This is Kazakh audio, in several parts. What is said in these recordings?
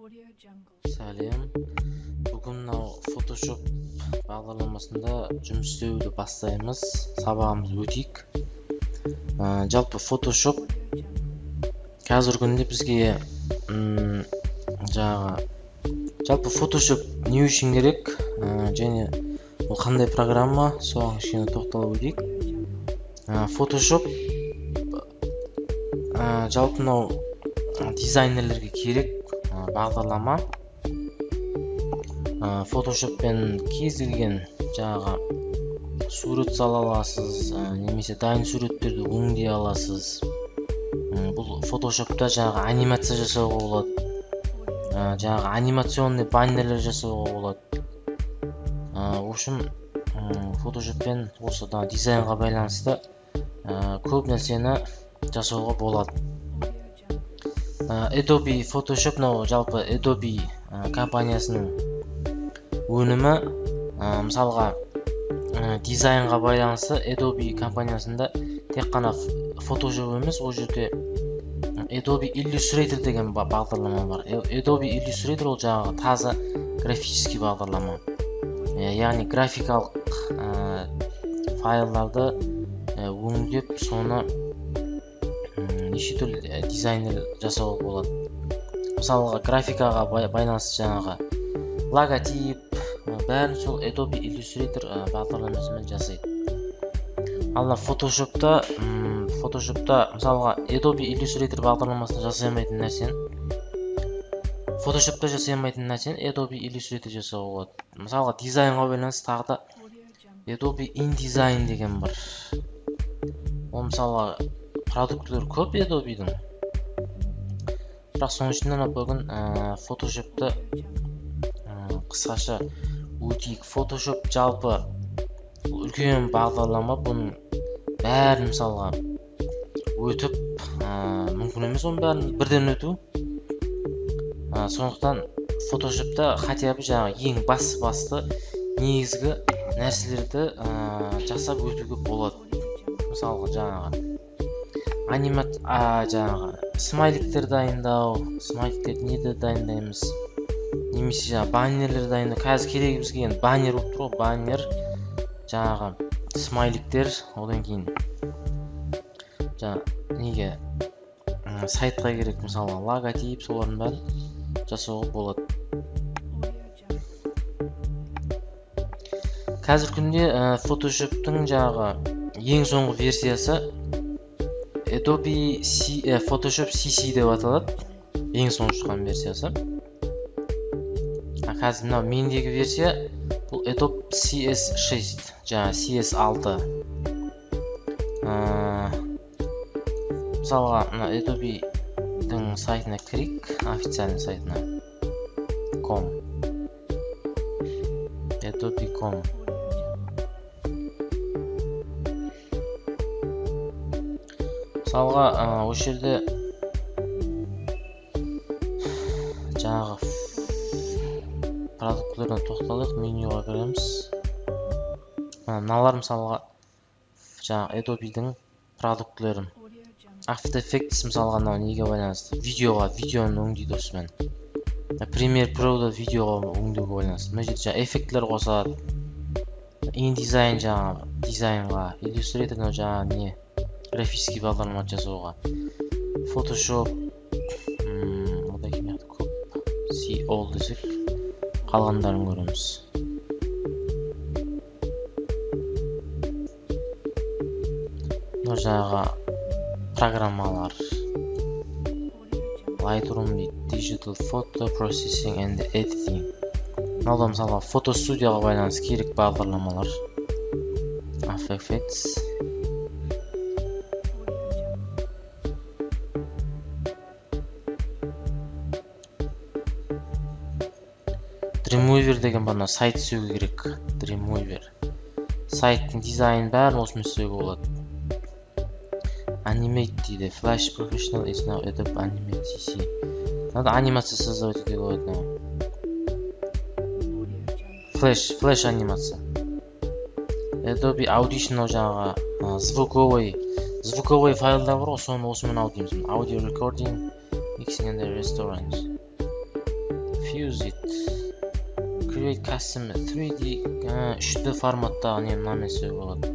Сәлем. Бүгін мынау Photoshop бағдарламасында жұмыс істеуді бастаймыз. Сабағымыз өтейік. Жалпы Photoshop қазіргі күнде бізге жалпы Photoshop не үшін керек, және ол қандай программа, соған кішкене тоқталып өтейік. Photoshop жалпы мынау дизайнерлерге керек бағдарлама. Photoshopпен кез келген сурет сала аласыз, немесе дайын суреттерді өңдей аласыз. Бұл Photoshopта анимация жасауға болады. Анимационный баннерлер жасауға болады. В общем, Photoshopпен осы дизайнға байланысты көп нәрсені жасауға болады. Adobe Photoshop жалпы Adobe компаниясының өнімі. Мысалға дизайнға байланысты Adobe компаниясында тек қана Photoshop емес, ол жерде Adobe Illustrator деген бағдарлама бар. Adobe Illustrator ол таза графический бағдарлама. Яғни графикалық файлдарды өңдеп, соны неше түрлі дизайнер жасауға болады. Мысалға графикаға байланысты логотип, бәрін сол Adobe Illustrator бағдарламасымен жасайды. Ал Photoshopта мысалға Adobe Illustrator бағдарламасында жасай алмайтын нәрсені Photoshopта жасай алмайтын нәрсені Adobe Illustrator жасауға болады. Мысалға дизайнға байланысты тағы да Adobe InDesign деген бар. Ол мысалға продукттер көп Adobe-дің. Бірақ соның ішінде бүгін Photoshop'ты қысқаша өтейік. Photoshop жалпы үлкен бағдарлама, бұның бәрін мысалға өтіп мүмкін емес, оның бәрін бірден өту. Сондықтан Photoshop'та хотя бы ең басты негізгі нәрселерді жасап өтуге болады. Мысалға смайликтер дайындау, смайликтерді неде дайындаймыз, немесе баннерлер дайындау. Қазір керегі бізге баннер болып тұр, баннер, смайликтер, одан кейін неге сайтқа керек, мысалы логотип, солардың бәрін жасауға болады. Қазір күнде Photoshop'тың ең соңғы версиясы Adobe Photoshop CC деп аталады. Ең соңғы шыққан версиясы. Қазір мынау мендегі версия бұл Adobe CS6, CS6. Мысалға Adobe-дің сайтына кірейік, официальный сайтына. Adobe.com. Мысалға осы жерде продуктлерден тоқталдық, менюға кіреміз. Мыналар мысалға Adobe-дің продуктлерін. After Effects мысалға неге байланысты? Видеоны өңдейді осымен. Premiere Pro'да видеоға өңдеуге байланысты. Мына жерде эффектлер қосады. InDesign дизайнға, Illustrator'дан графический бағдарлама жасауға. Photoshop, See All десек, қалғандарын көреміз. Мына программалар. Lightroom, Digital Photo Processing and Editing. Мынау мысалы фотостудияға байланысты керек бағдарламалар. After Effects. Dreamweaver деген бана сайт істеуге керек. Dreamweaver. Сайттың дизайнын бәрін осымен істеуге болады. Animate дейді. Flash Professional is now Adobe Animate CC. Анимация создавать етуге болады. Flash анимация. Adobe Audition звуковой файлдар бар, соны осымен аудио дейміз. Audio recording, mixing and restaurant. fuse it, create custom 3D 3D форматтагы нем намесе болот.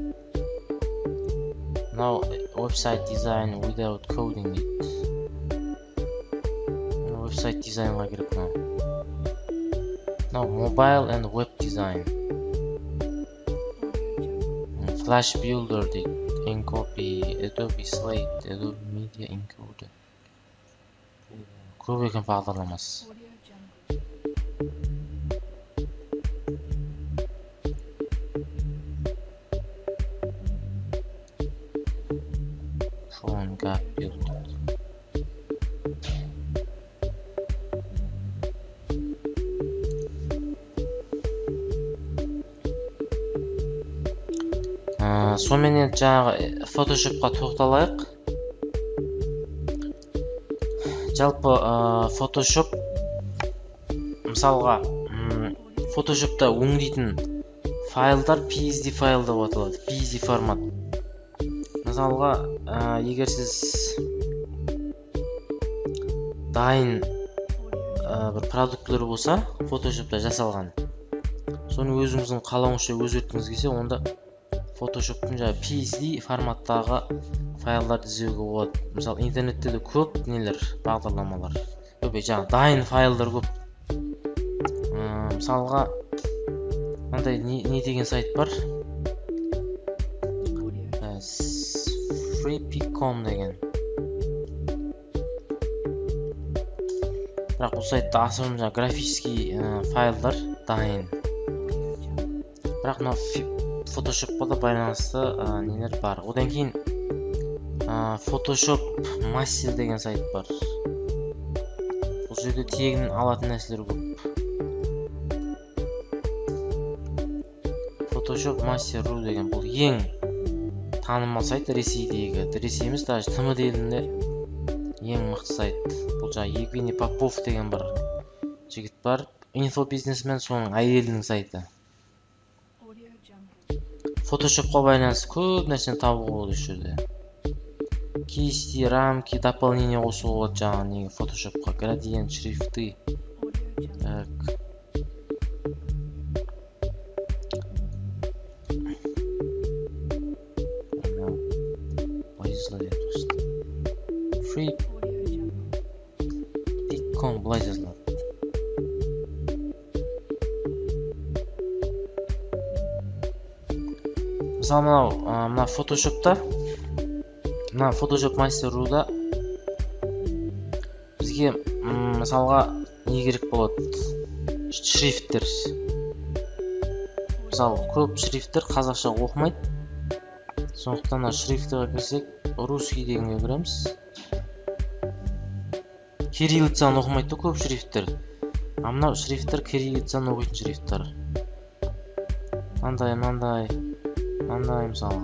Now website design without coding it. Website designга кирип now mobile and web design. Flash builder deyт, encopy, Adobe Slate, Adobe Media Encoder. Көп екен бағдарламасы. Phone gap builder. Сонымен жаңағы Photoshopқа тоқталайық. Жалпы Photoshop мысалға Photoshopта өңдейтін файлдар PSD файл деп аталады. PSD формат. Мысалға егер сіз дайын бір продуктлар болса, Photoshopта жасалған, соны өзіңіздің қалауыңызша өзгерткіңіз келсе, онда Photoshop'тың жаңағы PSD форматтағы файлдарды іздеуге болады. Мысалы, интернетте де көп нелер, бағдарламалар. Жаңағы дайын файлдар көп. Мысалға, мынандай не деген сайт бар? Freepik.com деген. Бірақ бұл сайтта асырым жаңағы графический файлдар дайын. Бірақ Photoshop'қа да байланысты нелер бар. Одан кейін Photoshop Master деген сайт бар. Бұл жерде тегін алатын нәрселер көп. Photoshop Master.ru деген бұл ең танымал сайт Ресейдегі. Ресей емес, даже TMD елінде ең мықты сайт. Бұл жаңағы Евгений Попов деген бір жігіт бар. Инфобизнесмен, соның әйелінің сайты. Photoshop'қа байланысты көп нәрсені табуға болады осы жерде. Кисти, рамки, дополнение қосуға болады жаңағы Photoshop'қа, градиент, шрифты. Так. Freepik.com былай жазылады. Мысалы, мына Photoshop'та, мына Photoshop Master.ru-да бізге мысалға не керек болады? Шрифттер. Мысалы, көп шрифттер қазақша оқымайды. Сондықтан шрифтіға кірсек, русский дегенге кіреміз. Кириллицаны оқымайды көп шрифттер. Мына шрифттер кириллицаны оқитын шрифттер. Мындай мысалы.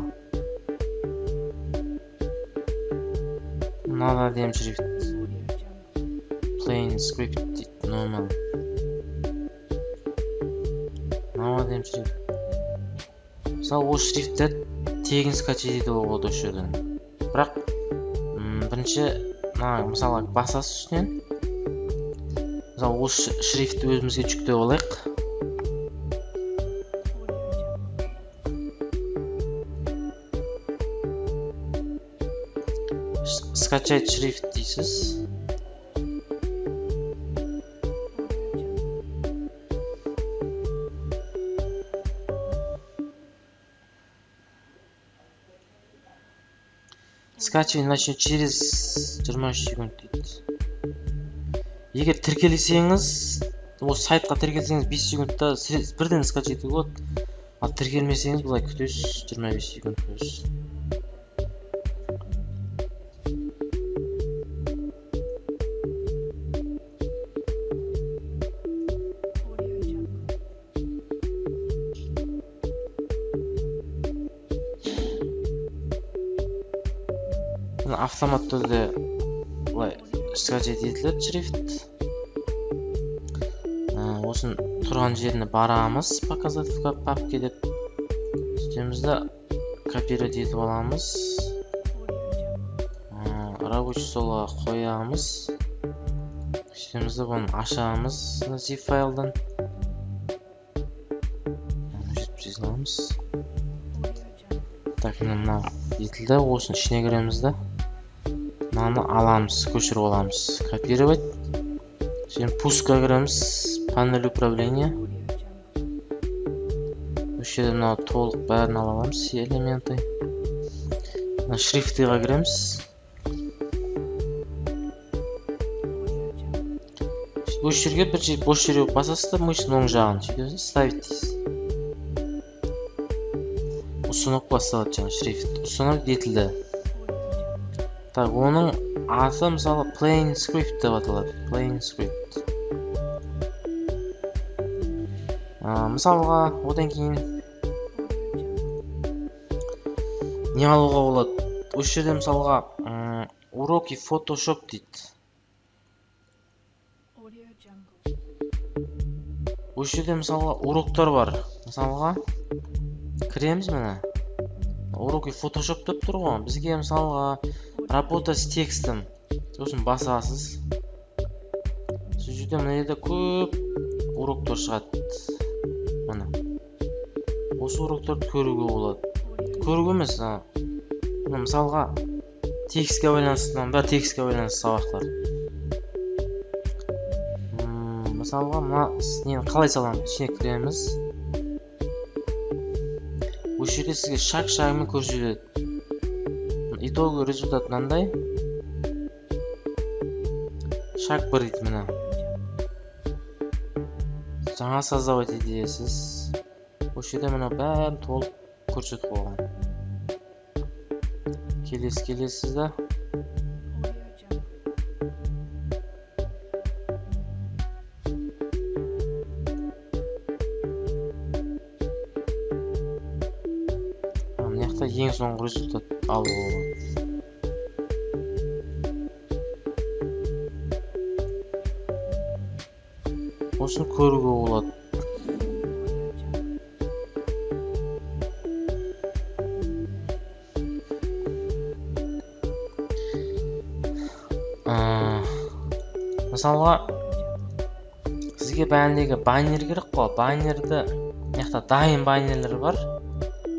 Мынада дем шрифт. Plain scripted normal. Мынада дем шрифт. Мысалы, осы шрифттер тегін скачать етуге болады осы жерден. Бірақ бірінші мысалға басасыз үстінен. Мысалы, осы шрифтті өзімізге жүктеп алайық. Скачать шрифт дейсіз. Скачивание начнет через 23 секунд дейді. Егер тіркелсеңіз, осы сайтқа тіркелсеңіз 5 секундта бірден скачать етуге болады. Ал тіркелмесеңіз бұлай күтесіз, 25 секунд күтесіз. Автомат түрде скачать етіледі шрифт. Осын тұрған жеріне барамыз, показать в папке деп сөйтемізді копировать етіп аламыз. Рабочий столға қоямыз. Сөйтеміз де бұны ашамыз zip файлдан. Жеткізе аламыз. Так, мына етілді. Осының ішіне кіреміз де. Мынаны аламыз, көшіріп аламыз. Копировать. Şimdi пускқа кіреміз. Панель управления. Осы жерде мына толық бәрін ала аламыз. Элементы. Мына шрифтіға кіреміз. Осы жерге бір жер бос жерге басасыз да мышның оң жағын сөйтесіз, ставить дейсіз. Ұсынып басталады жаңа шрифт. Ұсынып етілді. Так, оның аты мысалы plain script деп аталады. Plain script. Мысалға, одан кейін не алуға болады? Осы жерде мысалға уроки Photoshop дейді. Осы жерде мысалға уроктар бар. Мысалға кіреміз міне. Уроки Photoshop деп тұр ғой. Бізге мысалға работа с текстом. Сосын басасыз. Сол жерде мына жерде көп уроктар шығады. Міне. Осы уроктарды көруге болады. Көруге емес, мысалға текстке байланысты, бәрі текстке байланысты сабақтар. Мысалға мына нені қалай саламыз? Ішіне кіреміз. Осы жерде сізге шаг-шагымен көрсетеді. Итоговый результат мынандай. Шаг 1 дейді міне. Жаңа создавать етесіз. Осы жерде міне бәрін толық көрсетіп қойған. Келесіз да. Ең соңғы результат алуға болады. Осыны көруге болады. Мысалға сізге бәріндегі баннер керек қой. Баннерді дайын баннерлер бар.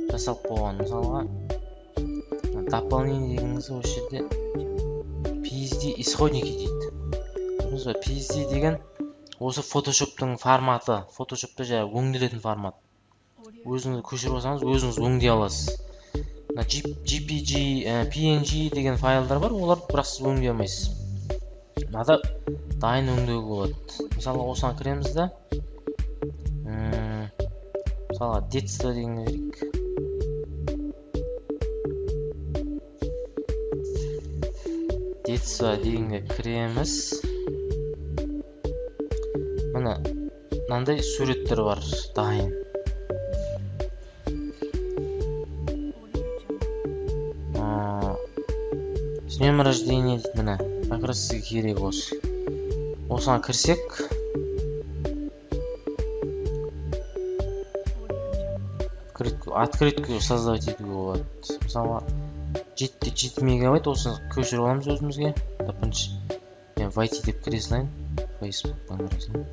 Жасалып қойған. Мысалға дополнение дегеніңіз осы жерде PSD исходники дейді. PSD деген осы Photoshop'тың форматы. Photoshop'та жай өңделетін формат. Өзіңіз көшіріп алсаңыз, өзіңіз өңдей аласыз. JPG, PNG деген файлдар бар, олар бірақ сіз өңдей алмайсыз. Мынада дайын өңдеуге болады. Мысалы осыған кіреміз де. Мысалға детство деген керек. Детство дегенге кіреміз. Міне мынандай суреттер бар дайын. С днем рождения дейді міне. Как раз сізге керек осы. Осыған кірсек. Открытку создавать етуге болады. Мысалы 7 мегабайт осыны көшіріп аламыз өзімізге. Бірінші мен войти деп кіре салайын. Facebook'тан кіре салайын.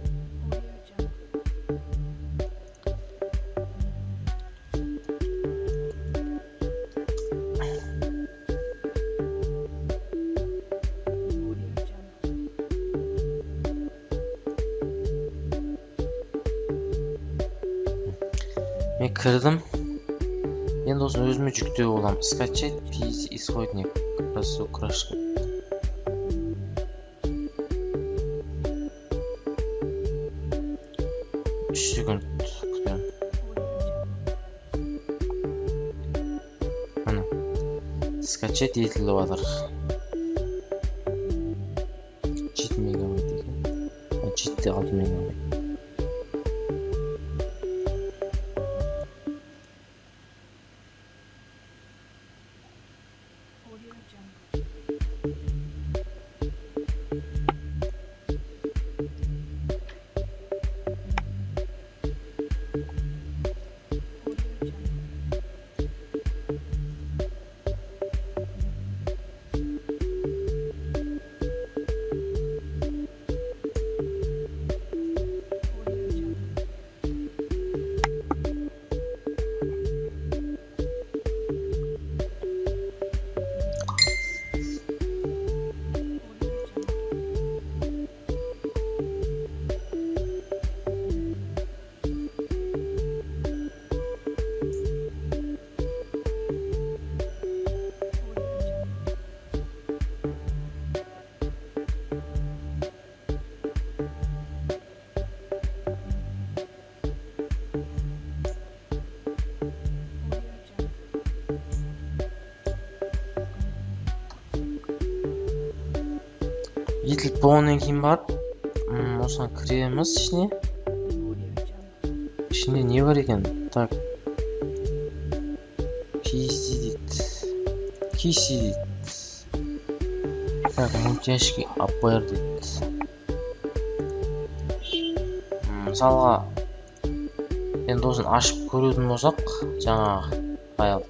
Мен кірдім. Енді осыны өзіме жүктеу болам. Скачать PSD исходник. Красу крашка. Үш секунд күтем. Мына. Скачать етіліп жатыр. 7 мегабайт екен. 7-6 мегабайт. edit болғаннан кейін барып осыған кіреміз ішіне. Ішінде не бар екен? Так. PC дейді. Так, мультяшки аппер дейді. Мысалға енді осыны ашып көрудің болсақ, жаңағы файл.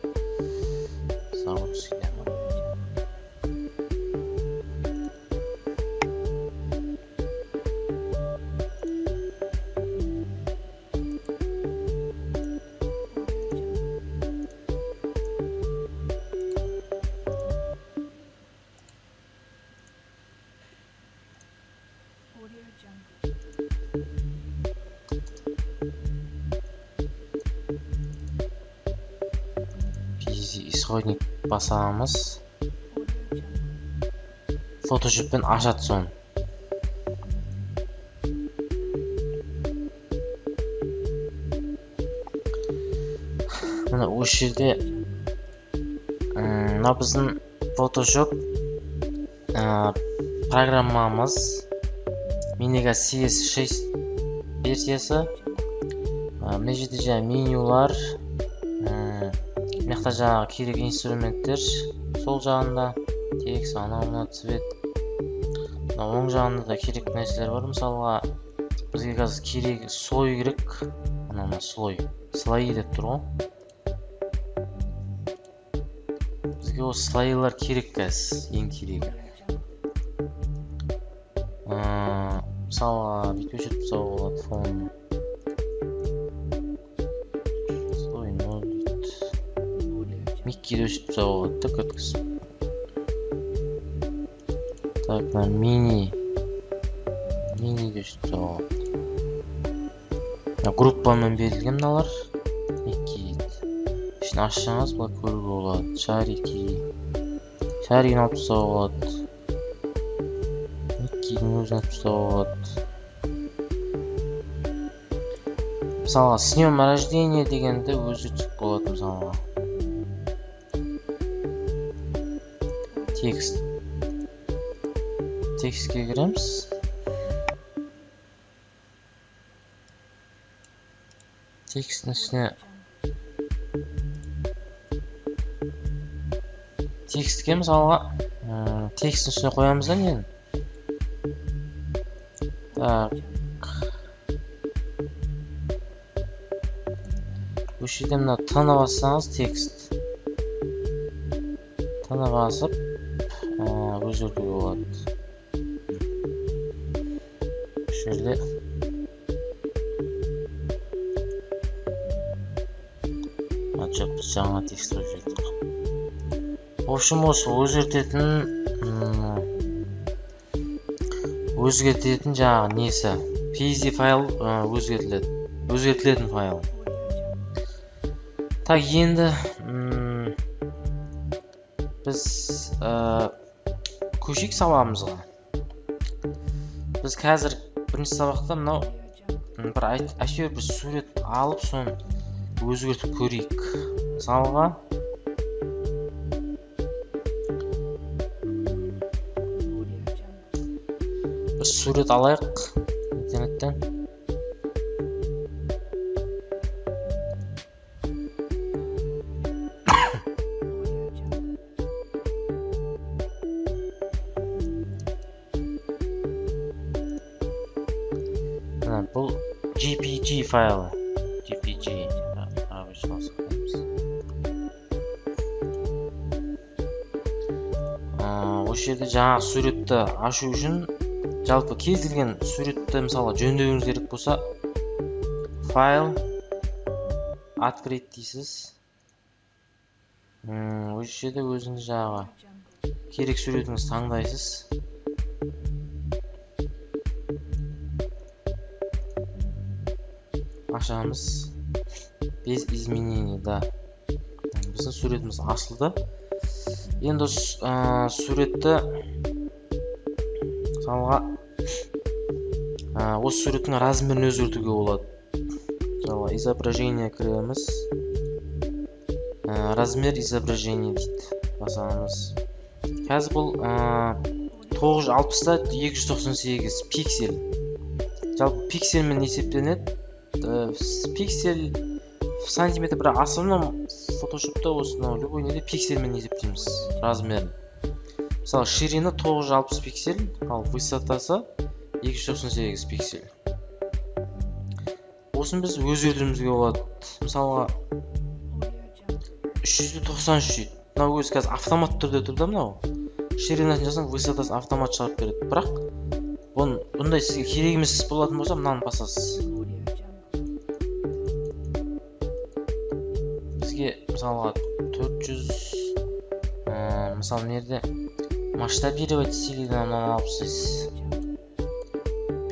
Исходник басамыз. Photoshop'пен ашады соны. Мына осы жерде мына біздің Photoshop программамыз. Менде CS6 версиясы. Мына жерде жаңағы менюлар, мына жаңағы керек инструменттер сол жағында, текст, анау цвет. Оң жағында да керек нәрселер бар. Мысалға бізге қазір керек слой керек. Ана слой, слои деп тұр ғой. Бізге осы слойлар керек қазір, ең керегі. Мысалға бүйтіп өшіріп тастауға болады фон. Слой 0 дейді. Миккиді өшіріп тастауға болады да көткізіп. Так, мини өшіріп тастауға болады. Группамен берілген мыналар. Микки дейді. Ішін ашсаңыз бұлай көруге болады. Шарикін алып тастауға болады. Миккидің өзін алып тастауға болады. Мысалға снем рождения дегенді өзгертіп болады. Мысалға текстке кіреміз. Текстің үстіне текстке мысалға текстің үстіне қоямыз да нені. Так. Осы жерде мына тана бассаңыз текст. Тана басып өзгертуге болады. Осы жерде біз жаңа текст өзгерттік. В общем, осы өзгертетін жаңағы несі, PSD файл өзгертілетін файл. Так, енді біз көшейік сабағымызға. Біз қазір бірінші сабақта мынау әйтеуір бір сурет алып, соны өзгертіп көрейік. Мысалға бір сурет алайық интернеттен. Бұл JPG файлы. JPG. Осы жерде жаңағы суретті ашу үшін жалпы кез келген суретті мысалы жөндеуіңіз керек болса, файл открыть дейсіз. Осы жерде өзіңіз жаңағы керек суретіңіз таңдайсыз. Ашамыз. Без изменений, да. Біздің суретіміз ашылды. Енді суретті мысалға осы суреттің размерін өзгертуге болады. Мысалы изображение кіреміз. Размер изображения дейді. Басамыз. Қазір бұл 960-та 298 пиксель. Жалпы пиксельмен есептелінеді. Пиксель сантиметр бірақ основном фотошопта осыны любой неде пиксельмен есептейміз размерін. Мысалы ширина 960 пиксель, ал высотасы 298 пиксель. Осын біз өзгертуімізге болады. Мысалға 393 дейді. Мынау өзі қазір автомат түрде тұр да мынау. Ширинасын жасаң высотасын автомат шығарып береді. Бірақ бұндай сізге керек емес болатын болса, мынаны басасыз. Бізге мысалға 400 мысалы нерде масштабировать стилиден мынаны алып тастайсыз.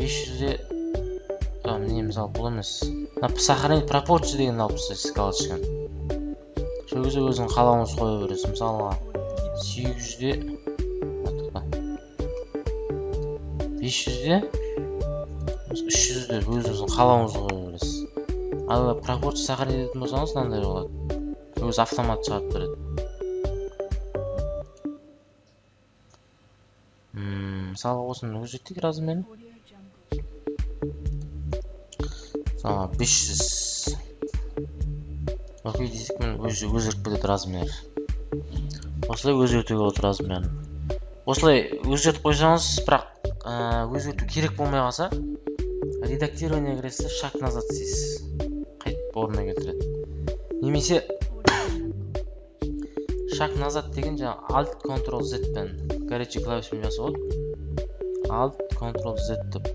500-де не мысалы бұл емес. Сохранить пропорцию дегенді алып тастайсыз галочканы. Сол кезде өзің қалауыңыз қоя бересіз. Мысалға 800-де 500-де 300-де өзіңіздің қалауыңызды қоя бересіз. Ал пропорция сохранить ететін болсаңыз мынандай болады. Өзі автомат шығарып береді. Мысалға осыны өзгерттік размерін. Мысалға 500. Окей десек, мен өзгеріп кетеді размер. Осылай өзгертуге болады размерін. Осылай өзгертіп қойсаңыз, бірақ өзгерту керек болмай қалса, редактирование кіресіз, шаг назад дейсіз. Қайтып орнына келтіреді. Немесе шаг назад деген жаңа Alt Ctrl Z пен горячий клавишпен жасап болады. Alt Ctrl Z деп.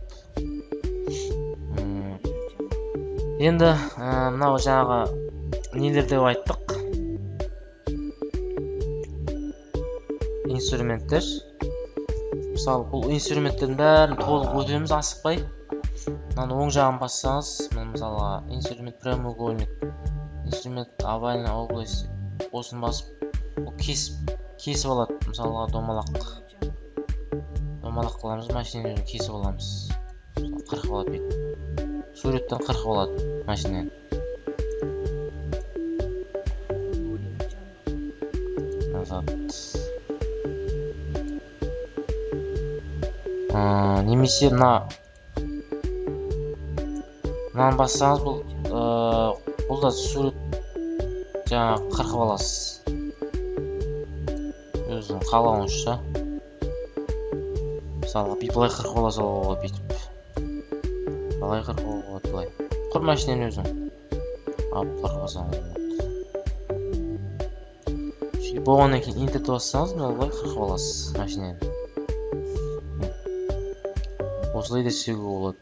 Енді мынау жаңағы нелер деп айттық. Инструменттер. Мысалы, бұл инструменттердің бәрін толық өтеміз асықпай. Мынаны оң жағын бассаңыз, мысалға инструмент прямоугольник, инструмент овальная область, осын басып, кесіп алады. Мысалға домалақ қыламыз, машинені кесіп аламыз. Қырқып алады бейт. Суреттен қырқып алады машинені. Назад. Немесе мынаны бассаңыз, бұл да сурет жаңа қырқып аласыз. Өзінің қалауыңызша. Мысалға былай қырқып аласа болады бүйтіп. Былай қырқып болады былай. Құр машинені өзің алып қырқып алсаңыз болады. Болғаннан кейін интерді бассаңыз, былай қырқып аласыз машинені. Осылай да істеуге болады.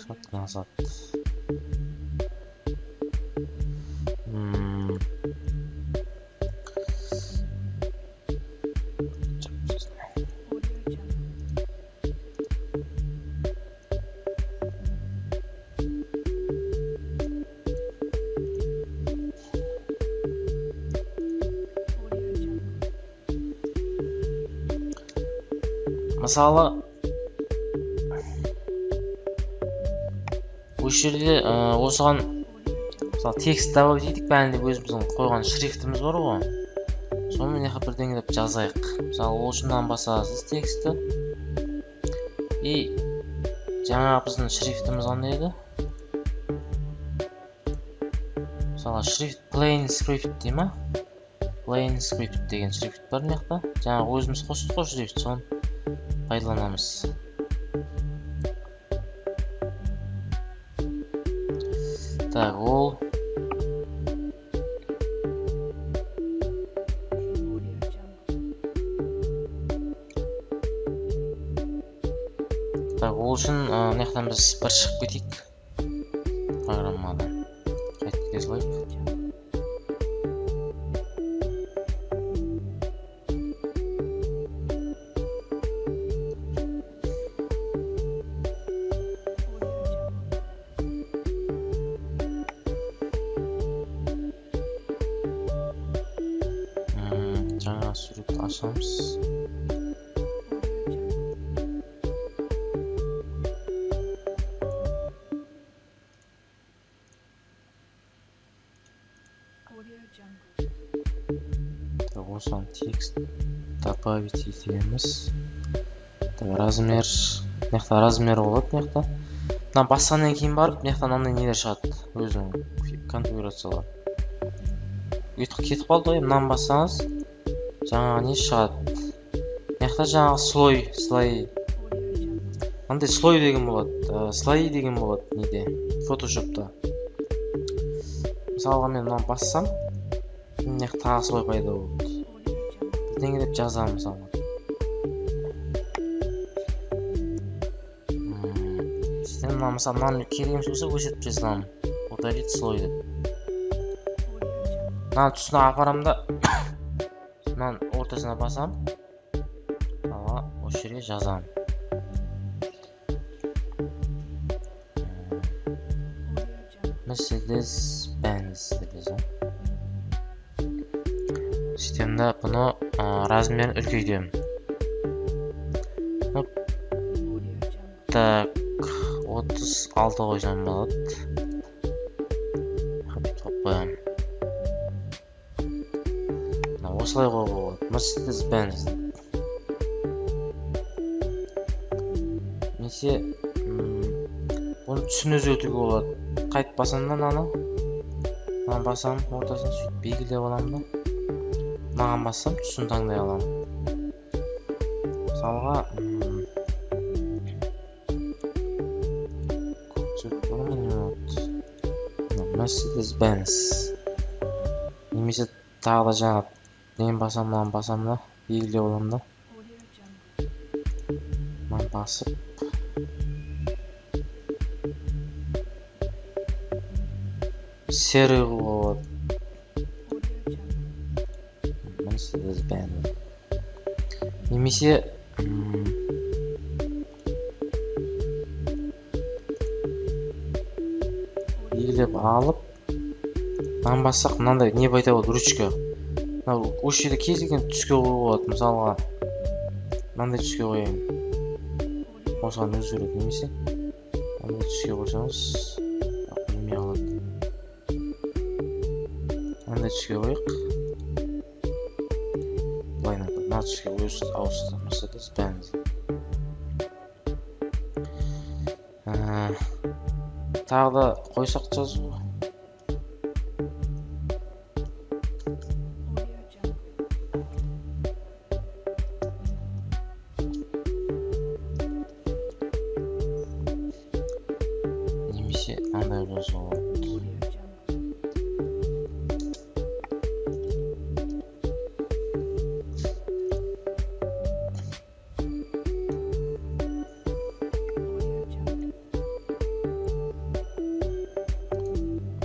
Шаг назад. Мысалы, осы жерде осыған текст добавить етейік, бәрінде өзіміздің қойған шрифтіміз бар ғой. Сонымен бірдеңе деп жазайық. Мысалы, осыдан басасыз тексті. И жаңа біздің шрифтіміз қандай еді? Мысалы, шрифт plain script дей ма? Plain script деген шрифт бар маяқта. Жаңа өзіміз қосып қой шрифт, соны пайдаланамыз. Так, ол үшін мынаяқтан біз бір шығып кетейік программадан. Қайтып кете салайық. Жаңа сурет ашамыз. осыған текст добавить етеміз. Размер, мынақта размері болады мынақта. Мына басқаннан кейін барып, мынақтан андай нелер шығады, өзінің конфигурациялар. Өйтіп кетіп қалды ғой, мынаны бассаңыз, жаңағы не шығады. Мынақта жаңағы слой. Андай слой деген болады, слои деген болады неде, фотошопта. Мысалға мен мынаны бассам, мынақта тағы слой пайда болды. Бірдеңе деп жазамын мысалға. Мысалы, мынаны керек емес болса өшіріп жазамын. Удалить слой деп. Мынаны түсіне апарамын да, мынаны ортасына басамын. Осы жерге жазамын. Mercedes-Benz деп жазамын. Системда бұны размерін үлкейтемін. Так, 36 қойсам болады. Бүйтіп қоямын. Осылай қоюға болады. Mercedes-Benz. Немесе бұны түсін өзгертуге болады. Қайтып басамын да мынаны басамын, ортасын сөйтіп белгілеп аламын да. Мынаған бассам түсін таңдай аламын. Мысалға Mercedes-Benz. Немесе тағы да жаңа нені басам, мынаны басам да, белгілеп аламын да. Мынаны басып серый болады. Mercedes-Benz. Немесе белгілеп алып, мынаны бассақ, мынандай не пайда болады, ручка. Осы жерде кез келген түске қоюға болады. Мысалға мынандай түске қояйын. Осыған өзгереді. Немесе мынандай түске қойсаңыз білмей қалады. Мынандай түске қойық. Былайынан мына түске ауысты. Mercedes-Benz. Тағы да қойсақ жазу. Немесе андай жазу.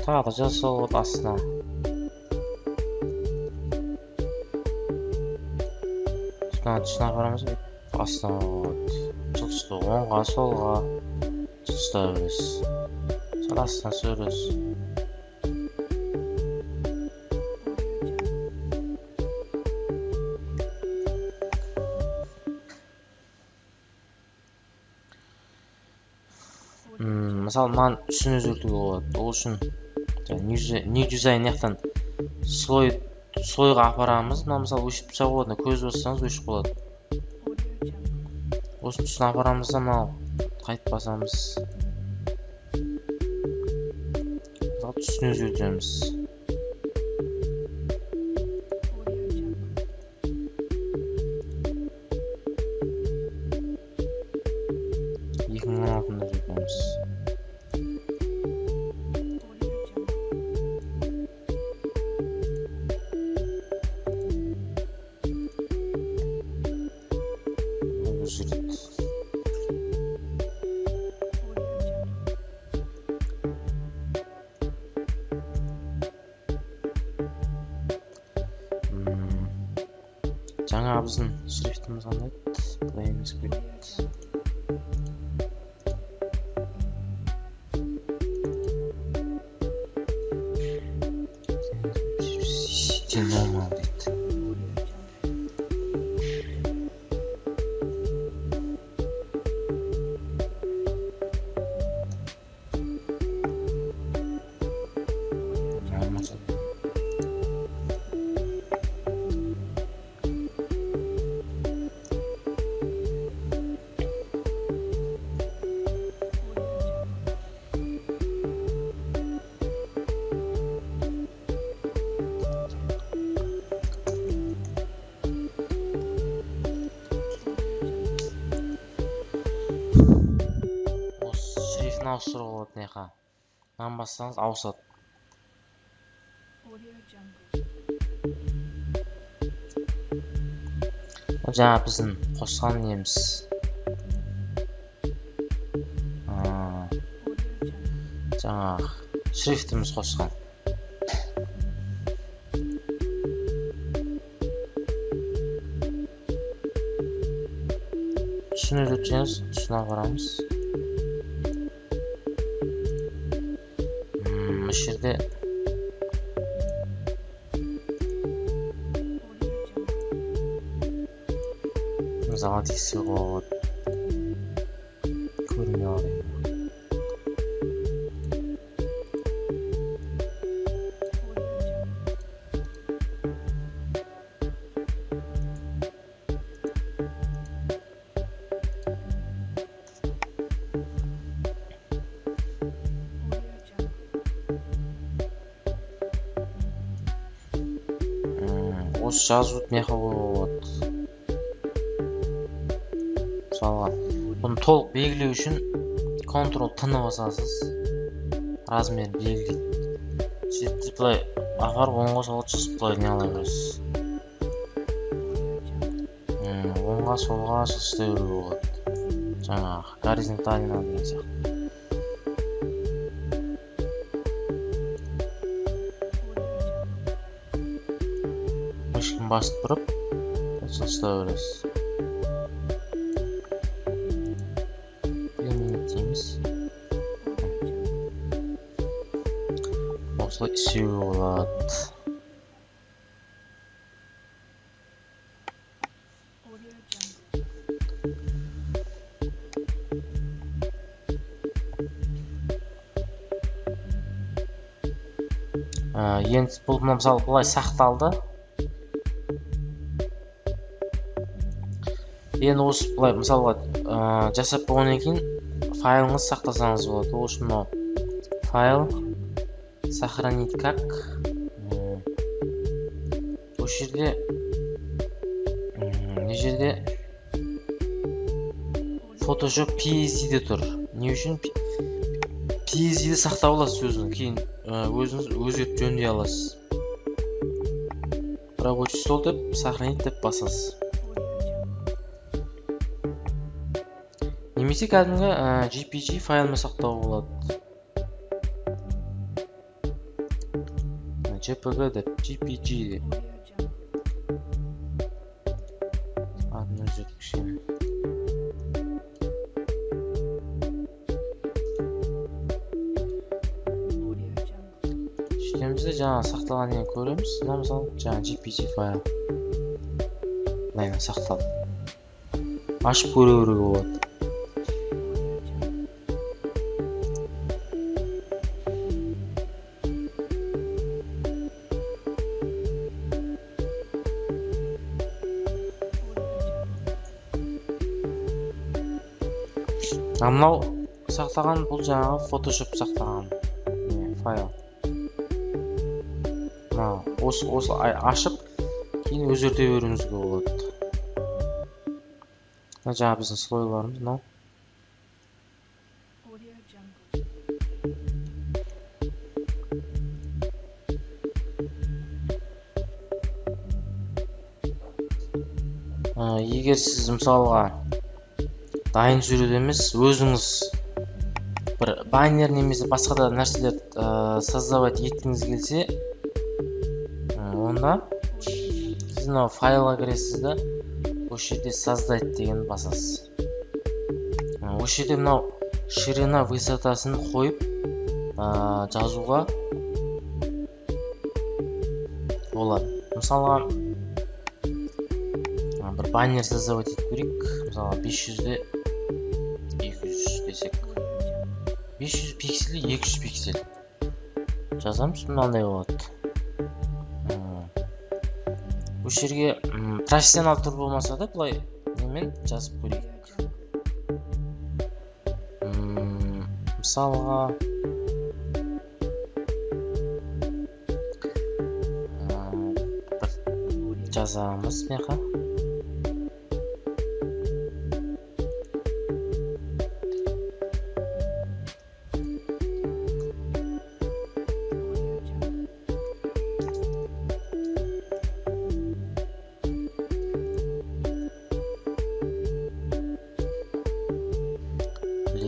Тағы да жазса болады астына. Түсіне қарамыз ба? Астына болады. Жылжыту оңға, солға жылжыта бересіз. Сол астына сөресіз. Мысалы, мынаны түсін өзгертуге болады. Ол үшін new design яқтан слойға апарамыз. Мына мысалы өшіп тұрса болады. Көз бассаңыз өшіп болады. Осы түсін апарамыз да, мына қайтып басамыз. Түсін өзгертеміз. Жаңа біздің шрифтіміз қандай еді? Plain script. Normal дейді. бағытын ауыстыруға болады мына жаққа. Мынаны бассаңыз ауысады. Жаңа біздің қосқан неміз. Жаңа шрифтіміз қосқан. Түсіне өтсеңіз, түсіне барамыз. Бұл жерде мысалға тексеруге болады. Көрмей алайын. Осы жазуды меха болады. Мысалға, бұны толық белгілеу үшін Ctrl-T-ны басасыз. Размерін белгілейді. Сөйтіп былай апарып оңға солға жазып былай не ала бересіз. Оңға солға жазып беруге болады. Жаңағы горизонтально деген сияқты. Мышканы басып тұрып, жазып бересіз. Осылай істеуге болады. Енді бұл мысалы бұлай сақталды. Енді осы бұлай мысалға жасап болғаннан кейін файлыңыз сақтасаңыз болады. Ол үшін файл сохранить как. Осы жерде не жерде Photoshop PSD-де тұр. Не үшін PSD-де сақтап аласыз өзіңіз, кейін өзіңіз өзгертіп жөндей аласыз. Рабочий стол деп сохранить деп басасыз. Немесе кәдімгі JPG файлмен сақтауға болады. JPG деп, JPG деп. Атын өзгертіп кішкене. Шетемізде жаңа сақталған нені көреміз. Мына мысалы жаңа JPG файл. Мынаймен сақталды. Ашып көре беруге болады. Мынау сақтаған бұл жаңағы Photoshop сақтаған файл. Осы ашып, кейін өзгерте беруіңізге болады. Жаңа біздің слойларымыз мынау. Егер сіз мысалға дайын суреті емес, өзіңіз бір баннер немесе басқа да нәрселер создавать еткіңіз келсе, онда сіз мынау файлға кіресіз да, осы жерде создать деген басасыз. Осы жерде мынау ширина высотасын қойып жазуға болады. Мысалға бір баннер создавать етіп көрейік. Мысалға 500-де 200 десек. 500 пиксель, 200 пиксель. Жазамыз, мынандай болады. Осы жерге профессионал түр болмаса да, бұлай немен жазып көрейік. Мысалға жазамыз меха.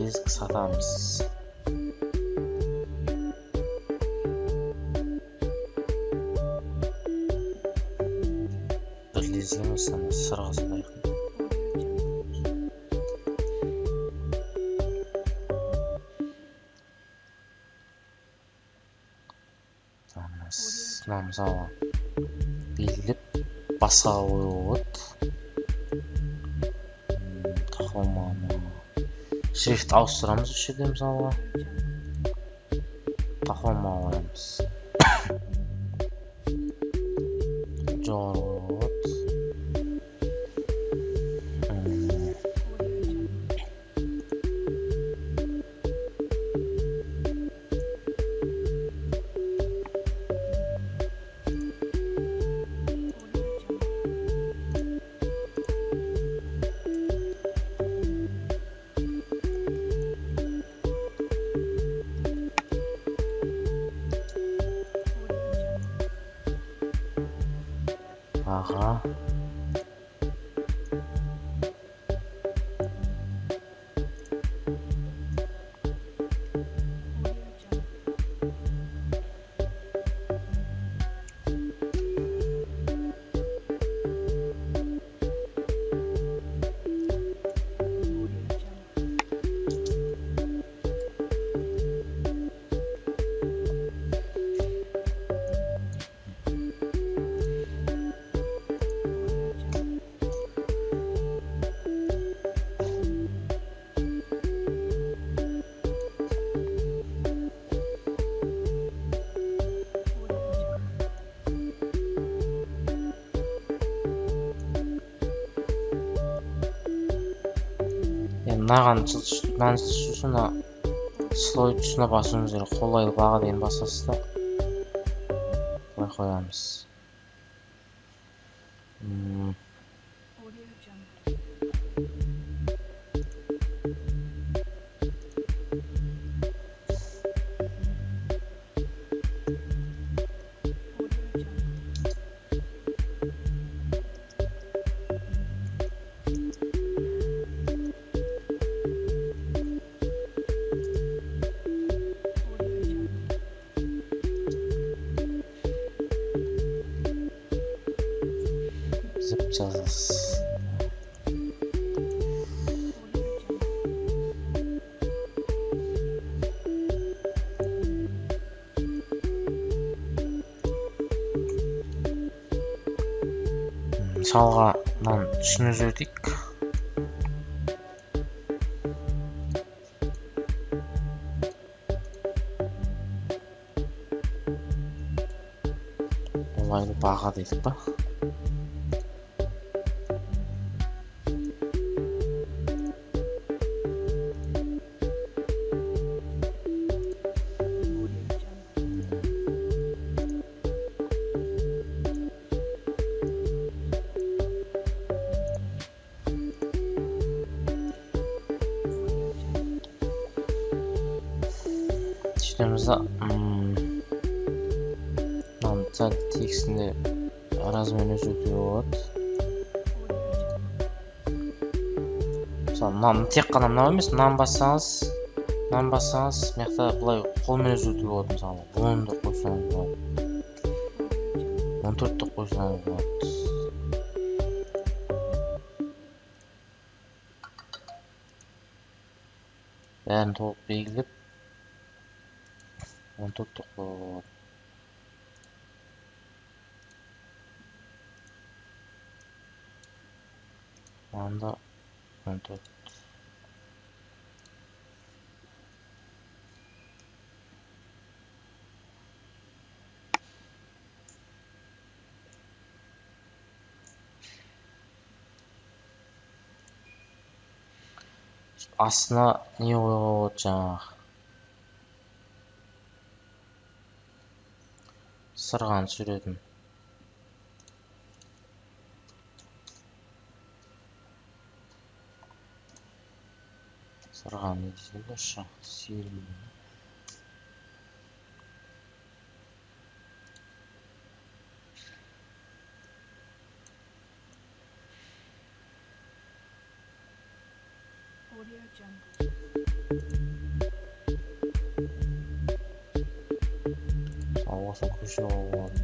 Лезгі сатамыз. Бір лезгі емес, сырғасы байқын. Мына мысалы белгілеп басқа қоюға болады. Шрифт ауыстырамыз осы жерде мысалы. Тақылма қоямыз. Жоғары қоюға болады. Аға. Мынаған тұсына слой тұсына басуымыз керек. Қолайлы баға деген басасыз да былай қоямыз. Zip жазасыз. Мысалға мынаны түсініп өтейік. Қолайлы баға дедік па? Сөйтемізді сәл текстінде размерін өзгертуге болады. Мысалы, мынаны тек қана мынау емес, мынаны бассаңыз, мияқта былай қолмен өзгертуге болады. Мысалы, 10-ды қойсаңыз болады. 14-ді қойсаңыз болады. Бәрін толық белгілеп 14-ді қоюға болады. Анда 14. Астына не қоюға болады жаңағы. Сырғаны суретін. Сырғаны дейсіз осы сервері. Осыны көшіруге болады.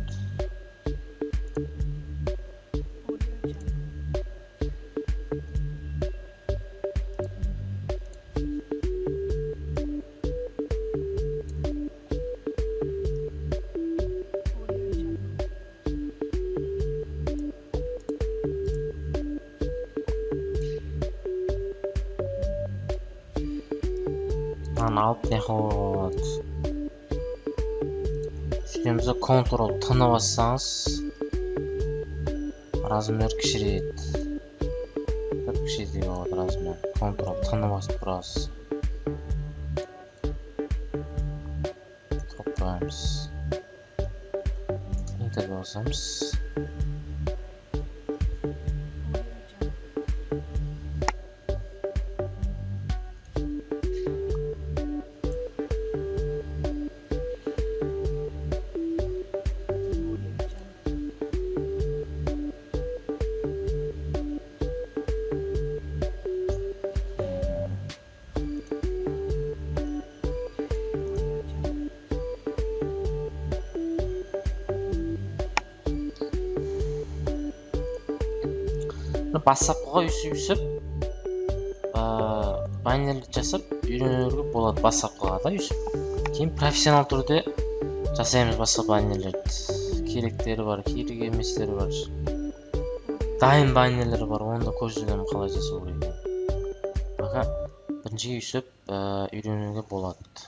Мынаны алып тияққа болады. Үстемізде Ctrl T-ны бассаңыз размер кішірейді. Бір кішірейтуге болады размер. Ctrl T-ны басып тұрасыз. Тұрып қоямыз. Интерге басамыз. Бастапқыға үйсіп баннерлер жасап үйренуге болады бастапқыға да үйсіп. Кейін профессионал түрде жасаймыз басқа баннерлерді. Керектері бар, керек еместері бар. Дайын баннерлер бар, оны да көрсетемін қалай жасау керек. Бірінші үйсіп үйренуге болады.